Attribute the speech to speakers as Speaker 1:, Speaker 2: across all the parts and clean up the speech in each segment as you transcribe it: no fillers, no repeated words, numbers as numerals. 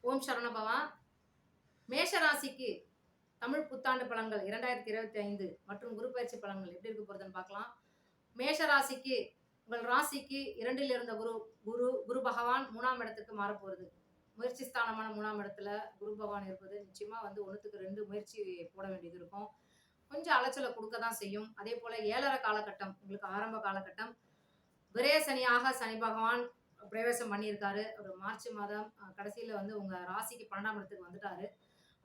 Speaker 1: ஓம் சரவணபவா. மேஷ ராசிக்கு தமிழ் புத்தாண்டு பலன்கள் 2025 மற்றும் குரு பயிற்சி பலன்கள் எப்படி இருக்க போறதுன்னு பார்க்கலாம். மேஷ ராசிக்கு உங்கள் ராசிக்கு 2ல் இருந்த குரு பகவான் 3ஆம் இடத்துக்கு மாறப்போறது. முயற்சி ஸ்தானமான 3ஆம் இடத்துல குரு பகவான் இருப்பது நிச்சயமா வந்து 1க்கு 2 முயற்சி போட வேண்டியது இருக்கும். கொஞ்சம் அலைச்சலை கொடுக்க தான் செய்யும். அதே போல 7.5 காலகட்டம் உங்களுக்கு ஆரம்ப காலகட்டம். விரய சனியாக சனி பகவான் பிரவேசம் பண்ணியிருக்காரு. ஒரு மார்ச் மாதம் கடைசியில வந்து உங்க ராசிக்கு 12ஆம் இடத்துக்கு வந்துட்டாரு.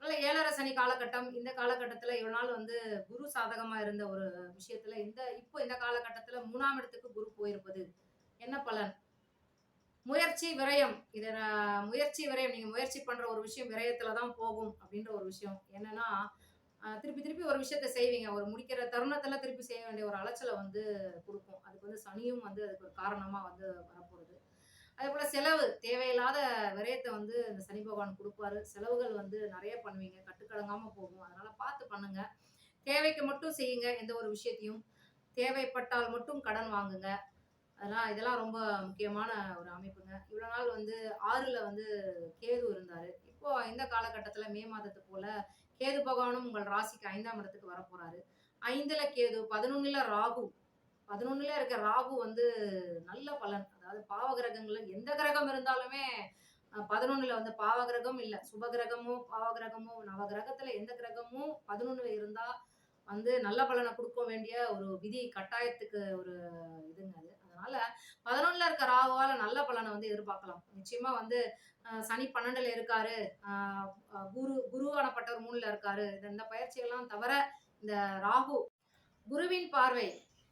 Speaker 1: அதனால 7.5 சனி காலகட்டம். இந்த காலகட்டத்துல இவ்வளவு நாள் வந்து குரு சாதகமா இருந்த ஒரு விஷயத்துல இப்போ இந்த காலகட்டத்துல 3ஆம் இடத்துக்கு குரு போயிருப்பது என்ன பலன்? முயற்சி விரயம். முயற்சி விரயம். நீங்க முயற்சி பண்ற ஒரு விஷயம் விரயத்துல தான் போகும் அப்படின்ற ஒரு விஷயம். என்னன்னா திருப்பி திருப்பி ஒரு விஷயத்த செய்வீங்க. ஒரு முடிக்கிற தருணத்துல திருப்பி செய்ய வேண்டிய ஒரு அலைச்சலை வந்து குடுக்கும். அதுக்கு வந்து சனியும் வந்து அதுக்கு ஒரு காரணமா வந்து வரப்போகுது. அதேபோல செலவு தேவையில்லாத விரயத்த வந்து இந்த சனி பகவான் குடுப்பாரு. செலவுகள் வந்து நெறைய பண்ணுவீங்க. கட்டுக்கடங்காம போகும். அதனால பார்த்து பண்ணுங்க. தேவைக்கு மட்டும் செய்யுங்க எந்த ஒரு விஷயத்தையும். தேவைப்பட்டால் மட்டும் கடன் வாங்குங்க. இதெல்லாம் ரொம்ப முக்கியமான ஒரு அமைப்புங்க. இவ்வளோ நாள் வந்து 6ல வந்து கேது இருந்தாரு. இப்போ இந்த காலகட்டத்தில மே மாதத்து போல கேது பகவானும் உங்கள் ராசிக்கு 5ஆம் இடத்துக்கு வரப்போறாரு. 5ல கேது, 11ல ராகு. 11ல இருக்க ராகு வந்து நல்ல பலன். அதாவது பாவ கிரகங்கள்ல எந்த கிரகம் இருந்தாலுமே 11ல வந்து பாவ கிரகம் இல்ல. சுப கிரகமோ, பாவ கிரகமோ, நவ கிரகத்துல எந்த கிரகமும் 11ல இருந்தா வந்து நல்ல பலன குடுக்க வேண்டிய ஒரு விதி கட்டாயத்துக்கு ஒரு இதுங்க அது. அதனால 11ல இருக்க ராகுவால நல்ல பலன வந்து எதிர்பார்க்கலாம். நிச்சயமா வந்து சனி 12ல இருக்காரு. அ குருவானப்பட்டவர் 3ல இருக்காரு. இந்த பயிற்சியெல்லாம் தவிர இந்த ராகு குருவின் பார்வை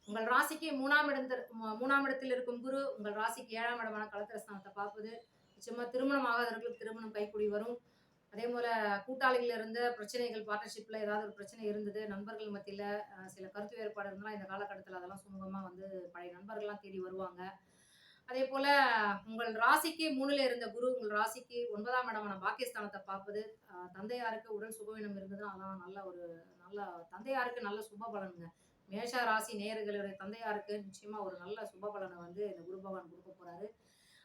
Speaker 1: உங்கள் ராசிக்கு 3ஆம் இடத்தில் இருக்கும் குரு உங்கள் ராசிக்கு 7ஆம் இடமான களத்திரஸ்தானத்தை பார்ப்பது. நிச்சயமா திருமணம் ஆகாதவர்களுக்கு திருமணம் கைக்கூடி வரும். அதே போல கூட்டாளிகள் இருந்த பிரச்சனைகள் பார்ட்னர்ஷிப்ல ஏதாவது ஒரு பிரச்சனை இருந்தது. நண்பர்கள் மத்தியில சில கருத்து வேறுபாடு இருந்தா இந்த காலகட்டத்தில அதெல்லாம் சுமூகமா வந்து பழைய நண்பர்கள்லாம் தேடி வருவாங்க. அதே போல உங்கள் ராசிக்கு 3ல இருந்த குரு உங்கள் ராசிக்கு 9ஆம் இடமான பாக்கியஸ்தானத்தை பார்ப்பது. தந்தையாருக்கு உடல் சுகவீனம் இருந்ததுன்னா அதான் நல்ல தந்தையாருக்கு நல்ல சுப பலனுங்க. மேஷ ராசி நேயர்களுடைய தந்தையாருக்கு நிச்சயமா ஒரு நல்ல சுப பலனை வந்து இந்த குரு பகவான் குடுக்க போறாரு.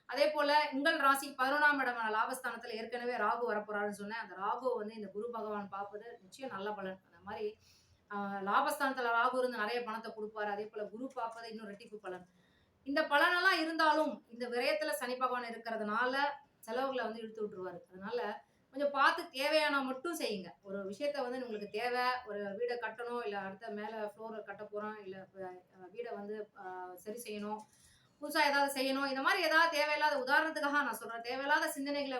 Speaker 1: அதே போல உங்கள் ராசிக்கு 11ஆம் இடமான லாபஸ்தானத்துல ஏற்கனவே ராகு வரப்போறாருன்னு சொன்னேன். அந்த ராகுவ வந்து இந்த குரு பகவான் பார்ப்பது நிச்சயம் நல்ல பலன். அந்த மாரி லாபஸ்தானத்துல ராகு இருந்து நெறைய பணத்த குடுப்பாரு. அதே போல குரு பார்ப்பது இன்னும் ரெட்டிப்பு பலன். இந்த பலனெல்லாம் இருந்தாலும் இந்த விரயத்துல சனி பகவான் இருக்கிறதுனால செலவுகள வந்து இழுத்து விட்டுருவாரு. அதனால கொஞ்சம் பார்த்து தேவையானா மட்டும் செய்யுங்க. ஒரு விஷயத்த வந்து உங்களுக்கு தேவை, ஒரு வீட கட்டணும், இல்ல அடுத்த மேல ஃப்ளோர் கட்டப் போறோம், இல்ல வீட வந்து சரி செய்யணும், புதுசா ஏதாவது செய்யணும். இந்த மாரி ஏதாவது தேவையில்லாத உதாரணத்துக்காக நான் சொல்றேன். தேவையில்லாத சிந்தனைகள